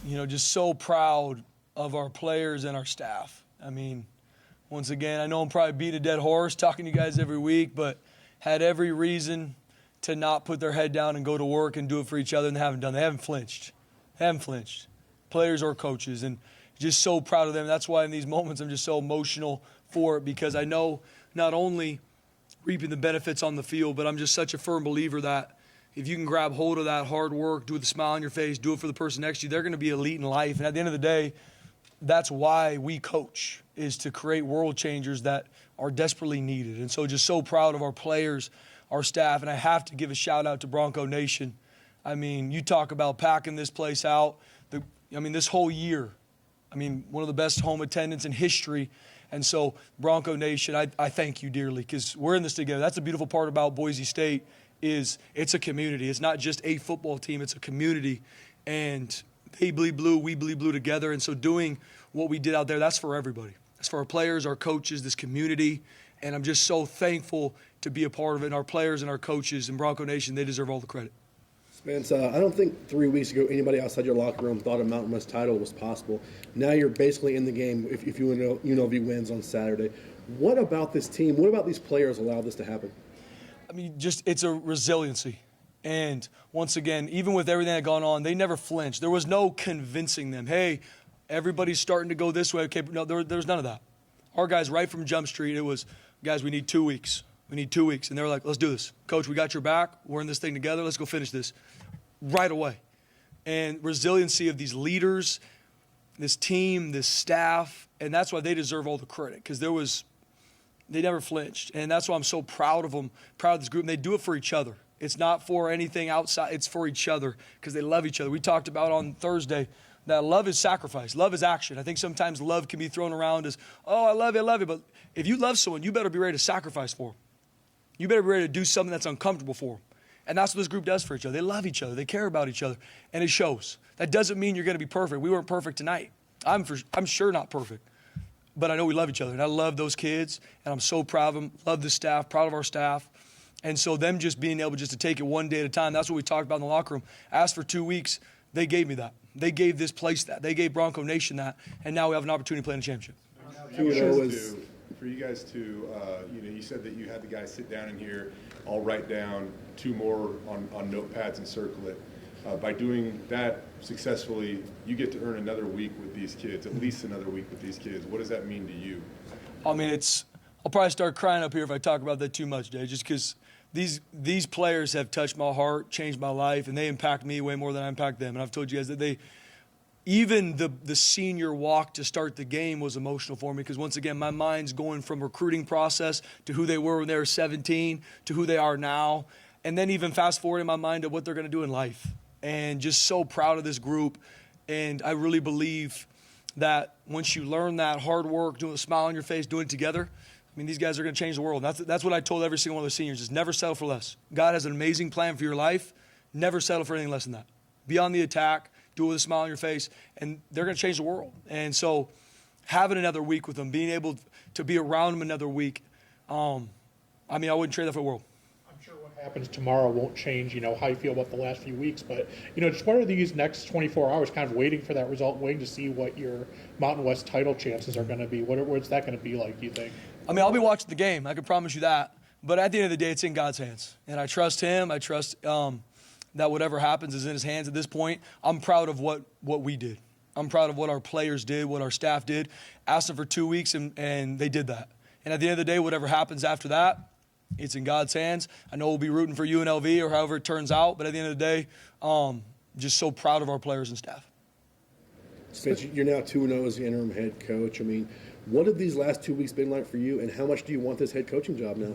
just so proud of our players and our staff. I mean, once again, I know I'm probably beating a dead horse talking to you guys every week, but had every reason to not put their head down and go to work and do it for each other, and they haven't done. They haven't flinched. Players or coaches, and just so proud of them. That's why in these moments I'm just so emotional for it, because I know not only reaping the benefits on the field, but I'm just such a firm believer that if you can grab hold of that hard work, do it with a smile on your face, do it for the person next to you, they're going to be elite in life. And at the end of the day, that's why we coach, is to create world changers that are desperately needed. And so just so proud of our players, our staff, and I have to give a shout out to Bronco Nation. I mean, you talk about packing this place out. This whole year, one of the best home attendance in history. And so, Bronco Nation, I thank you dearly, because we're in this together. That's the beautiful part about Boise State, is it's a community. It's not just a football team, it's a community. And they bleed blue, we bleed blue together. And so doing what we did out there, that's for everybody. That's for our players, our coaches, this community. And I'm just so thankful to be a part of it. And our players and our coaches and Bronco Nation, they deserve all the credit. Spence, I don't think 3 weeks ago anybody outside your locker room thought a Mountain West title was possible. Now you're basically in the game if UNLV wins on Saturday. What about this team, what about these players allowed this to happen? It's a resiliency. And once again, even with everything that had gone on, they never flinched. There was no convincing them, hey, everybody's starting to go this way. Okay, no, there was none of that. Our guys, right from Jump Street, it was, guys, we need 2 weeks. We need 2 weeks. And they were like, let's do this. Coach, we got your back. We're in this thing together. Let's go finish this right away. And resiliency of these leaders, this team, this staff, and that's why they deserve all the credit, because they never flinched. And that's why I'm so proud of them, proud of this group. And they do it for each other. It's not for anything outside. It's for each other, because they love each other. We talked about on Thursday that love is sacrifice. Love is action. I think sometimes love can be thrown around as, oh, I love you. But if you love someone, you better be ready to sacrifice for them. You better be ready to do something that's uncomfortable for them. And that's what this group does for each other. They love each other. They care about each other. And it shows. That doesn't mean you're going to be perfect. We weren't perfect tonight. I'm sure not perfect. But I know we love each other. And I love those kids. And I'm so proud of them. Love the staff. Proud of our staff. And so them just being able just to take it one day at a time, that's what we talked about in the locker room. Asked for 2 weeks. They gave me that. They gave this place that. They gave Bronco Nation that. And now we have an opportunity to play in a championship. For you guys to, you said that you had the guys sit down in here, I'll write down 2 more on notepads and circle it. By doing that successfully, you get to earn another week with these kids, at least another week with these kids. What does that mean to you? I'll probably start crying up here if I talk about that too much, Dave, just because these players have touched my heart, changed my life, and they impact me way more than I impact them. And I've told you guys that even the senior walk to start the game was emotional for me, because once again, my mind's going from recruiting process to who they were when they were 17 to who they are now. And then even fast forward in my mind to what they're going to do in life. And just so proud of this group. And I really believe that once you learn that hard work, doing a smile on your face, doing it together, these guys are going to change the world. And that's what I told every single one of the seniors, is never settle for less. God has an amazing plan for your life. Never settle for anything less than that. Be on the attack. Do it with a smile on your face, and they're going to change the world. And so having another week with them, being able to be around them another week, I wouldn't trade that for the world. I'm sure what happens tomorrow won't change, how you feel about the last few weeks. But, just what are these next 24 hours, kind of waiting for that result, waiting to see what your Mountain West title chances are going to be? What's that going to be like, do you think? I'll be watching the game. I can promise you that. But at the end of the day, it's in God's hands. And I trust him. I trust that whatever happens is in his hands at this point. I'm proud of what we did. I'm proud of what our players did, what our staff did. Asked them for 2 weeks, and they did that. And at the end of the day, whatever happens after that, it's in God's hands. I know we'll be rooting for UNLV or however it turns out, but at the end of the day, just so proud of our players and staff. Spence, you're now 2-0 as the interim head coach. What have these last 2 weeks been like for you, and how much do you want this head coaching job now?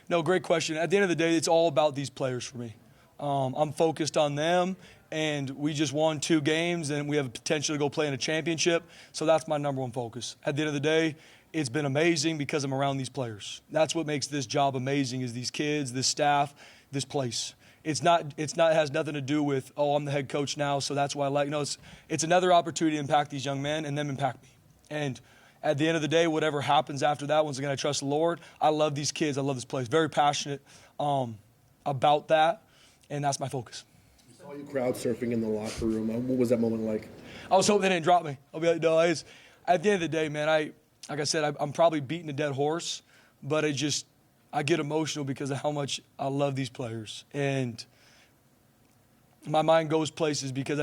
No, great question. At the end of the day, it's all about these players for me. I'm focused on them, and we just won 2 games, and we have a potential to go play in a championship. So that's my number one focus. At the end of the day, it's been amazing because I'm around these players. That's what makes this job amazing, is these kids, this staff, this place. It has nothing to do with, I'm the head coach now, so that's why I like. No, it's another opportunity to impact these young men and them impact me. And at the end of the day, whatever happens after that, once again, I trust the Lord. I love these kids. I love this place. Very passionate about that. And that's my focus. We saw Saw you crowd surfing in the locker room. What was that moment like? I was hoping they didn't drop me. I'll be like, no, at the end of the day, man, like I said, I'm probably beating a dead horse, but I get emotional because of how much I love these players. And my mind goes places because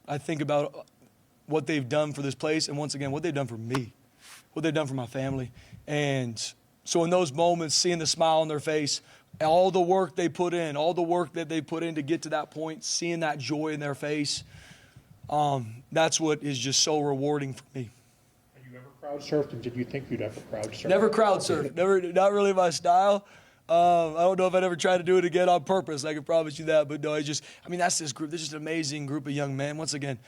I think about what they've done for this place, and once again, what they've done for me, what they've done for my family. And so in those moments, seeing the smile on their face, all the work they put in, all the work that they put in to get to that point, seeing that joy in their face, that's what is just so rewarding for me. Have you ever crowd surfed, and did you think you'd ever crowd surf? Never crowd surfed. Not really my style. I don't know if I'd ever try to do it again on purpose. I can promise you that. But no, that's this group. This is just an amazing group of young men. Once again,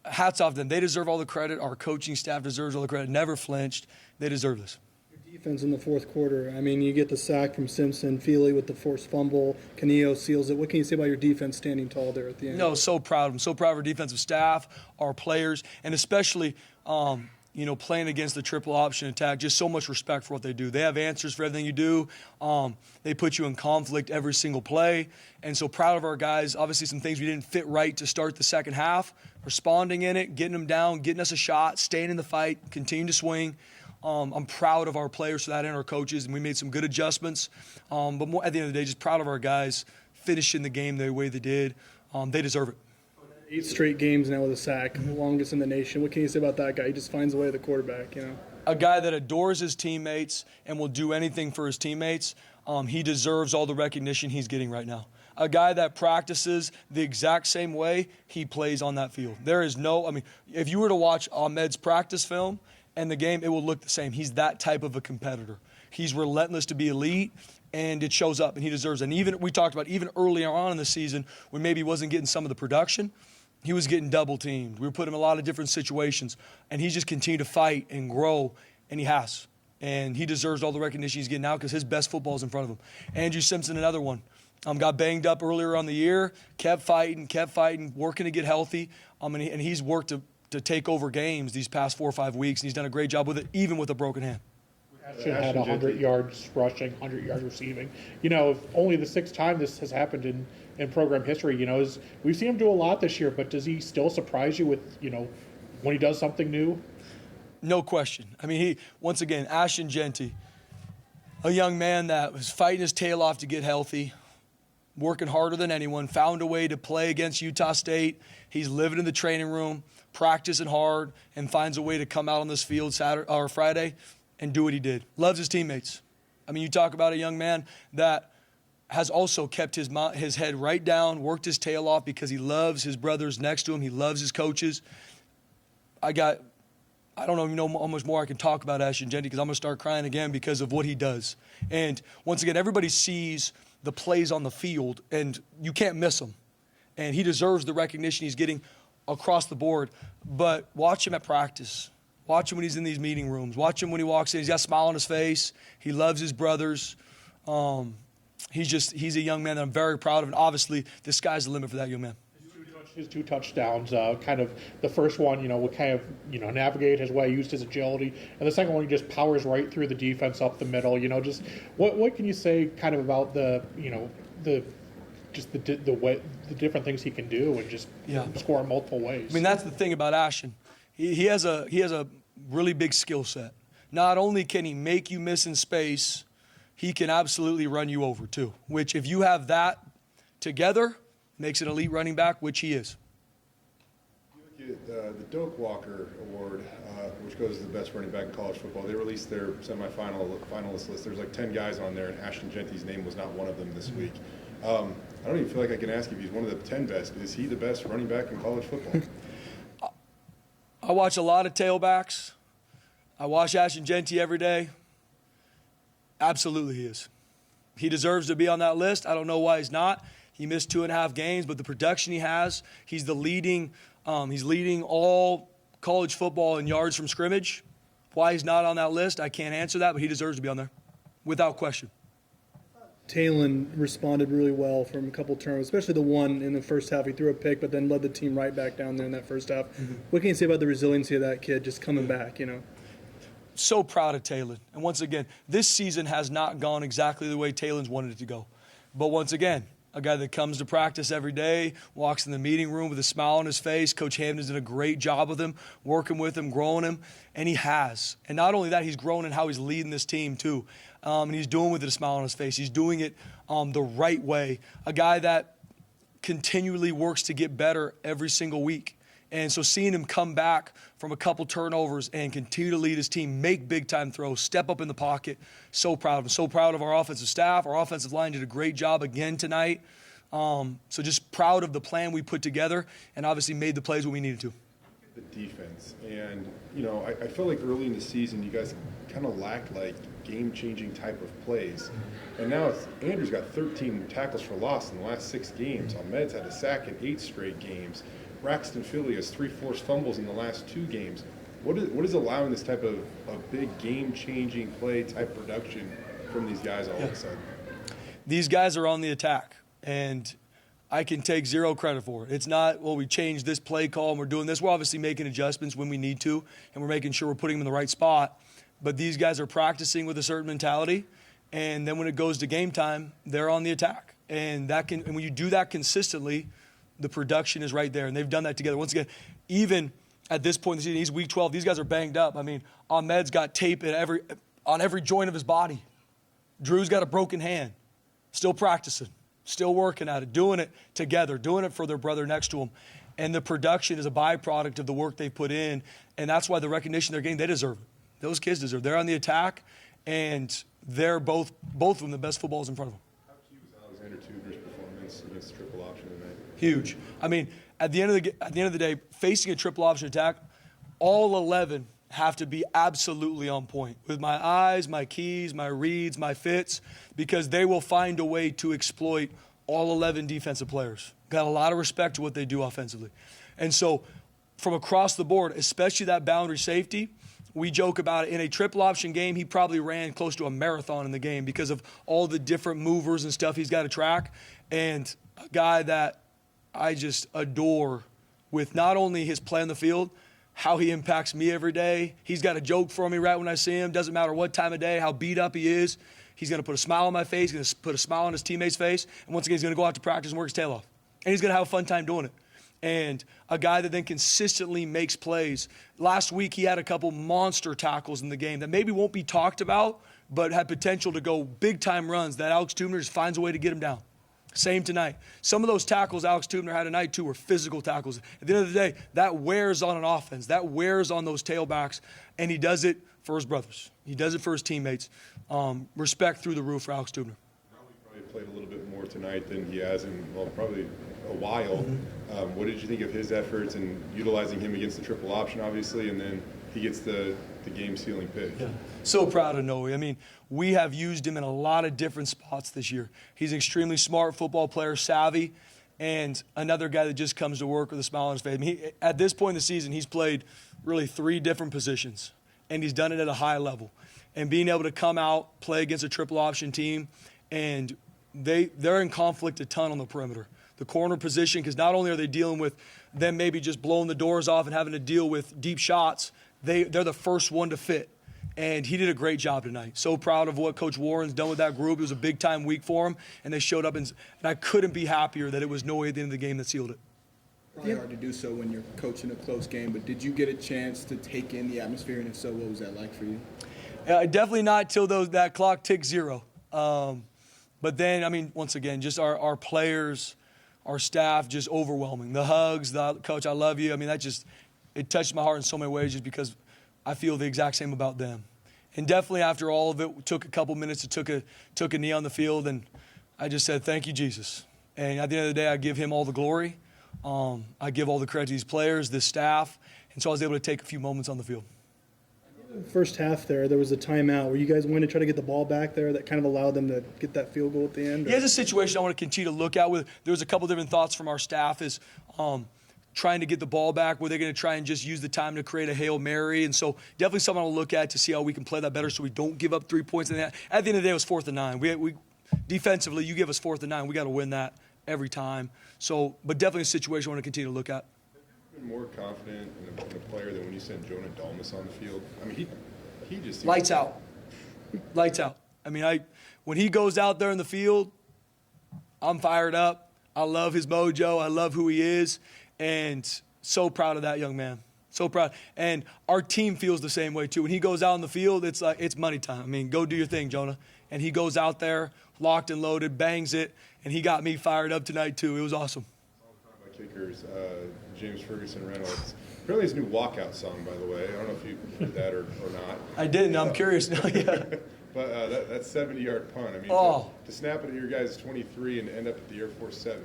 hats off to them. They deserve all the credit. Our coaching staff deserves all the credit. Never flinched. They deserve this. Your defense in the fourth quarter. I mean, you get the sack from Simpson, Feely with the forced fumble, Canillo seals it. What can you say about your defense standing tall there at the end? No, so proud. I'm so proud of our defensive staff, our players, and especially playing against the triple option attack. Just so much respect for what they do. They have answers for everything you do. They put you in conflict every single play. And so proud of our guys. Obviously some things we didn't fit right to start the second half. Responding in it, getting them down, getting us a shot, staying in the fight, continue to swing. I'm proud of our players for that and our coaches, and we made some good adjustments. But more, at the end of the day, just proud of our guys finishing the game the way they did. They deserve it. 8 straight games now with a sack, the longest in the nation. What can you say about that guy? He just finds a way, the quarterback, A guy that adores his teammates and will do anything for his teammates. He deserves all the recognition he's getting right now. A guy that practices the exact same way he plays on that field. There is if you were to watch Ahmed's practice film and the game, it will look the same. He's that type of a competitor. He's relentless to be elite, and it shows up, and he deserves it. And even we talked about even earlier on in the season when maybe he wasn't getting some of the production, he was getting double teamed. We were putting him in a lot of different situations, and he just continued to fight and grow, and he has. And he deserves all the recognition he's getting now because his best football is in front of him. Andrew Simpson, another one. Got banged up earlier on the year, kept fighting, working to get healthy. And he's worked to take over games these past 4 or 5 weeks, and he's done a great job with it, even with a broken hand. Ashton had 100 yards rushing, 100 yards receiving. Only the 6th time this has happened in program history. We've seen him do a lot this year, but does he still surprise you with, when he does something new? No question. Once again, Ashton Jeanty, a young man that was fighting his tail off to get healthy, working harder than anyone, found a way to play against Utah State. He's living in the training room, practicing hard, and finds a way to come out on this field Saturday or Friday and do what he did. Loves his teammates. You talk about a young man that has also kept his head right down, worked his tail off because he loves his brothers next to him. He loves his coaches. I don't even know how much more I can talk about Ashton Jeanty because I'm going to start crying again because of what he does. And once again, everybody sees the plays on the field, and you can't miss them. And he deserves the recognition he's getting across the board. But watch him at practice. Watch him when he's in these meeting rooms. Watch him when he walks in. He's got a smile on his face. He loves his brothers. He's a young man that I'm very proud of. And obviously, the sky's the limit for that young man. His 2 touchdowns, kind of the first one, would kind of, navigate his way, used his agility. And the second one, he just powers right through the defense up the middle. Just what can you say kind of about the different things he can do and just score in multiple ways? That's the thing about Ashton. He has a really big skill set. Not only can he make you miss in space, he can absolutely run you over too, which if you have that together, makes an elite running back, which he is. You look at the Doak Walker Award, which goes to the best running back in college football. They released their finalist list. There's like 10 guys on there, and Ashton Jeanty's name was not one of them this week. I don't even feel like I can ask if he's one of the 10 best. Is he the best running back in college football? I watch a lot of tailbacks. I watch Ashton Jeanty every day. Absolutely he is. He deserves to be on that list. I don't know why he's not. He missed 2.5 games, but the production he has, he's leading all college football in yards from scrimmage. Why he's not on that list, I can't answer that, but he deserves to be on there, without question. Talon responded really well from a couple turnovers, especially the one in the first half. He threw a pick, but then led the team right back down there in that first half. Mm-hmm. What can you say about the resiliency of that kid just coming back, So proud of Talon. And once again, this season has not gone exactly the way Talon's wanted it to go. But once again, a guy that comes to practice every day, walks in the meeting room with a smile on his face. Coach Hampton's done a great job with him, working with him, growing him, and he has. And not only that, he's grown in how he's leading this team too. And he's doing with it a smile on his face. He's doing it the right way. A guy that continually works to get better every single week. And so seeing him come back from a couple turnovers and continue to lead his team, make big-time throws, step up in the pocket, so proud of him. So proud of our offensive staff. Our offensive line did a great job again tonight. So just proud of the plan we put together and obviously made the plays when we needed to. The defense. And, I feel like early in the season you guys kind of lacked, game-changing type of plays. And now Andrew's got 13 tackles for loss in the last 6 games. Ahmed's had a sack in 8 straight games. Braxton Philly has 3 forced fumbles in the last 2 games. What is allowing this type of big game-changing play type production from these guys all of a sudden? These guys are on the attack, and I can take zero credit for it. It's not, we changed this play call and we're doing this. We're obviously making adjustments when we need to, and we're making sure we're putting them in the right spot. But these guys are practicing with a certain mentality, and then when it goes to game time, they're on the attack. And when you do that consistently, the production is right there, and they've done that together. Once again, even at this point in the season, he's week 12. These guys are banged up. Ahmed's got tape on every joint of his body. Drew's got a broken hand. Still practicing, still working at it, doing it together, doing it for their brother next to him. And the production is a byproduct of the work they put in, and that's why the recognition they're getting, they deserve it. Those kids deserve it. They're on the attack, and they're both of them the best footballers in front of them. How key was Alexander Tudor's performance against the triple option tonight? Huge. At the end of the day, facing a triple option attack, all 11 have to be absolutely on point with my eyes, my keys, my reads, my fits, because they will find a way to exploit all 11 defensive players. Got a lot of respect to what they do offensively. And so from across the board, especially that boundary safety, we joke about it. In a triple option game, he probably ran close to a marathon in the game because of all the different movers and stuff he's got to track. And a guy that I just adore with not only his play on the field, how he impacts me every day. He's got a joke for me right when I see him. Doesn't matter what time of day, how beat up he is. He's going to put a smile on my face. He's going to put a smile on his teammate's face. And once again, he's going to go out to practice and work his tail off. And he's going to have a fun time doing it. And a guy that then consistently makes plays. Last week, he had a couple monster tackles in the game that maybe won't be talked about, but had potential to go big-time runs that Alex Tubner just finds a way to get him down. Same tonight. Some of those tackles Alex Tubner had tonight, too, were physical tackles. At the end of the day, that wears on an offense. That wears on those tailbacks, and he does it for his brothers. He does it for his teammates. Respect through the roof for Alex Tubner. Probably played a little bit more tonight than he has in, probably a while. What did you think of his efforts and utilizing him against the triple option, obviously, and then he gets the game-sealing pick? Yeah. So proud of Noe. We have used him in a lot of different spots this year. He's an extremely smart football player, savvy, and another guy that just comes to work with a smile on his face. At this point in the season, he's played really 3 different positions, and he's done it at a high level. And being able to come out, play against a triple option team, and they're in conflict a ton on the perimeter. The corner position, because not only are they dealing with them maybe just blowing the doors off and having to deal with deep shots, they're the first one to fit. And he did a great job tonight. So proud of what Coach Warren's done with that group. It was a big-time week for him, and they showed up. And I couldn't be happier that it was Noe at the end of the game that sealed it. Probably hard to do so when you're coaching a close game, but did you get a chance to take in the atmosphere, and if so, what was that like for you? Definitely not till that clock ticked 0. But then, once again, just our players, our staff, just overwhelming. The hugs, the coach, I love you. It touched my heart in so many ways just because I feel the exact same about them. And definitely after all of it, we took a couple minutes, took a knee on the field, and I just said, thank you, Jesus. And at the end of the day, I give him all the glory. I give all the credit to these players, this staff, and so I was able to take a few moments on the field. First half there was a timeout. Were you guys wanting to try to get the ball back there that kind of allowed them to get that field goal at the end? Yeah, it's a situation I want to continue to look at. There was a couple different thoughts from our staff is trying to get the ball back. Were they going to try and just use the time to create a Hail Mary? And so definitely something I'll look at to see how we can play that better so we don't give up 3 points. And at the end of the day, it was 4th and 9. We defensively, you give us 4th and 9, we got to win that every time. So, but definitely a situation I want to continue to look at. Been more confident in a player than when you sent Jonah Dalmas on the field. He just lights out. Lights out. When he goes out there in the field, I'm fired up. I love his mojo. I love who he is. And so proud of that young man. So proud. And our team feels the same way, too. When he goes out in the field, it's like it's money time. I mean, go do your thing, Jonah. And he goes out there, locked and loaded, bangs it. And he got me fired up tonight, too. It was awesome. By kickers, James Ferguson Reynolds. Apparently his new walkout song, by the way. I don't know if you heard that or not. I didn't. I'm curious now. Yeah. But that 70-yard punt, I mean, to snap it at your guys' 23 and end up at the Air Force 7.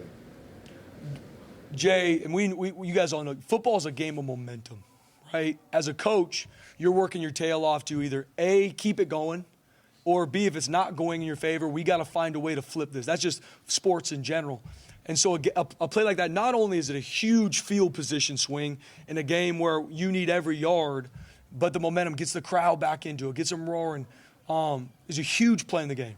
Jay, and you guys all know, football is a game of momentum, right? As a coach, you're working your tail off to either A, keep it going, or B, if it's not going in your favor, we got to find a way to flip this. That's just sports in general. And so a play like that, not only is it a huge field position swing in a game where you need every yard, but the momentum gets the crowd back into it, gets them roaring. Is a huge play in the game.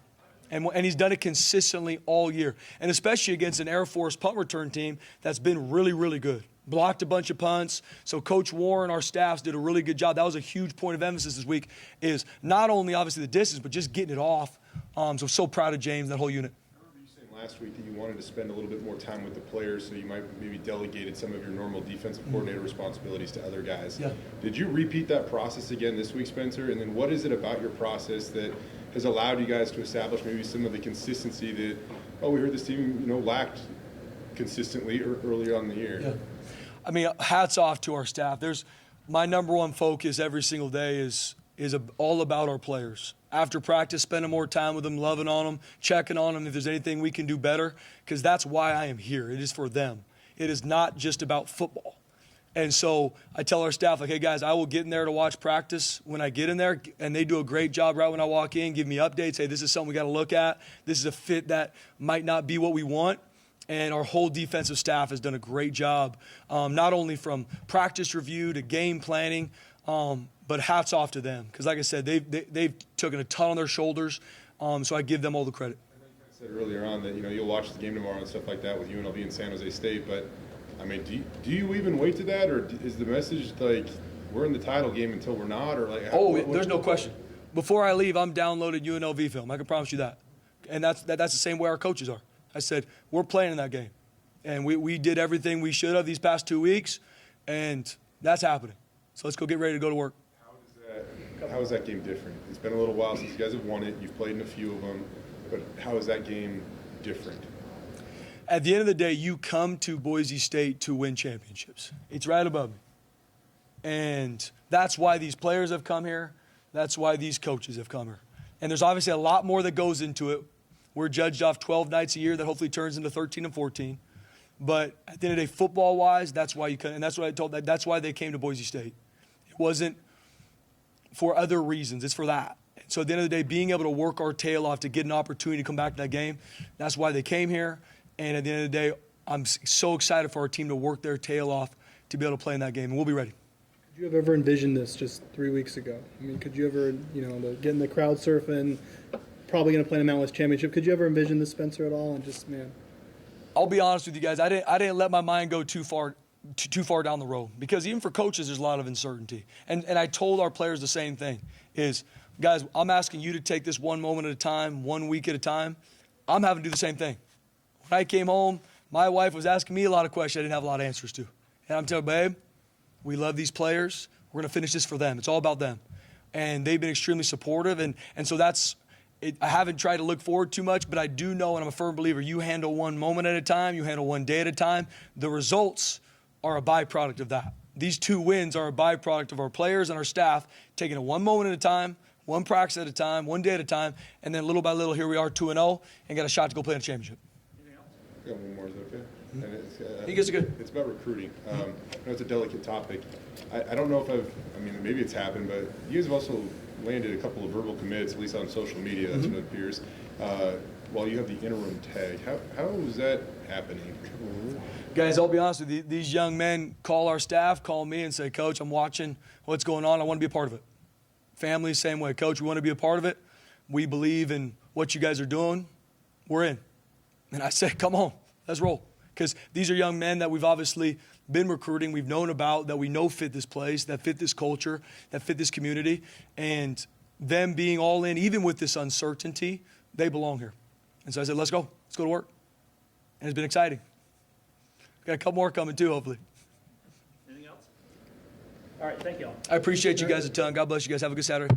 And he's done it consistently all year. And especially against an Air Force punt return team that's been really, really good. Blocked a bunch of punts. So Coach Warren, our staffs, did a really good job. That was a huge point of emphasis this week, is not only obviously the distance, but just getting it off. So proud of James, that whole unit. I remember you saying last week that you wanted to spend a little bit more time with the players, so you might maybe delegated some of your normal defensive coordinator responsibilities to other guys. Yeah. Did you repeat that process again this week, Spencer? And then what is it about your process that has allowed you guys to establish maybe some of the consistency that, we heard this team, lacked consistently earlier on in the year? Yeah. I mean, hats off to our staff. My number one focus every single day is all about our players. After practice, spending more time with them, loving on them, checking on them if there's anything we can do better, because that's why I am here. It is for them. It is not just about football. And so I tell our staff, like, hey, guys, I will get in there to watch practice when I get in there, and they do a great job right when I walk in, give me updates. Hey, this is something we got to look at. This is a fit that might not be what we want. And our whole defensive staff has done a great job, not only from practice review to game planning, but hats off to them. Because like I said, they've taken a ton on their shoulders, so I give them all the credit. I said earlier on that, you'll watch the game tomorrow and stuff like that with UNLV and San Jose State, but I mean, do you even wait to that, or is the message like we're in the title game until we're not, or like? There's no question. Before I leave, I'm downloading UNLV film. I can promise you that, and that's the same way our coaches are. I said we're playing in that game, and we did everything we should have these past 2 weeks, and that's happening. So let's go get ready to go to work. How is that game different? It's been a little while since you guys have won it. You've played in a few of them, but how is that game different? At the end of the day, you come to Boise State to win championships. It's right above me. And that's why these players have come here. That's why these coaches have come here. And there's obviously a lot more that goes into it. We're judged off 12 nights a year that hopefully turns into 13 and 14. But at the end of the day, football-wise, that's why you come. And that's what I told them. That's why they came to Boise State. It wasn't for other reasons. It's for that. So at the end of the day, being able to work our tail off to get an opportunity to come back to that game, that's why they came here. And at the end of the day, I'm so excited for our team to work their tail off to be able to play in that game, and we'll be ready. Could you have ever envisioned this just 3 weeks ago? I mean, could you ever, getting the crowd surfing, probably going to play in a Mountain West championship? Could you ever envision this, Spencer, at all? And just, man. I'll be honest with you guys. I didn't let my mind go too far down the road, because even for coaches, there's a lot of uncertainty. And I told our players the same thing is, guys, I'm asking you to take this one moment at a time, 1 week at a time. I'm having to do the same thing. When I came home, my wife was asking me a lot of questions I didn't have a lot of answers to. And I'm telling her, babe, we love these players. We're going to finish this for them. It's all about them. And they've been extremely supportive. And so that's it. I haven't tried to look forward too much, but I do know, and I'm a firm believer, you handle one moment at a time, you handle one day at a time. The results are a byproduct of that. These 2 wins are a byproduct of our players and our staff taking it one moment at a time, one practice at a time, one day at a time, and then little by little, here we are 2-0 and got a shot to go play in a championship. Got one more, is that okay? Mm-hmm. And He gets it good. It's about recruiting. I know it's a delicate topic. I don't know if maybe it's happened, but you guys have also landed a couple of verbal commits, at least on social media, that's what it appears, while you have the interim tag. How is that happening? Guys, I'll be honest with you. These young men call our staff, call me and say, Coach, I'm watching what's going on. I want to be a part of it. Family, same way. Coach, we want to be a part of it. We believe in what you guys are doing. We're in. And I said, come on, let's roll. Because these are young men that we've obviously been recruiting, we've known about, that we know fit this place, that fit this culture, that fit this community. And them being all in, even with this uncertainty, they belong here. And so I said, let's go. Let's go to work. and it's been exciting. Got a couple more coming too, hopefully. Anything else? All right, thank you all. I appreciate you guys a ton. God bless you guys. Have a good Saturday.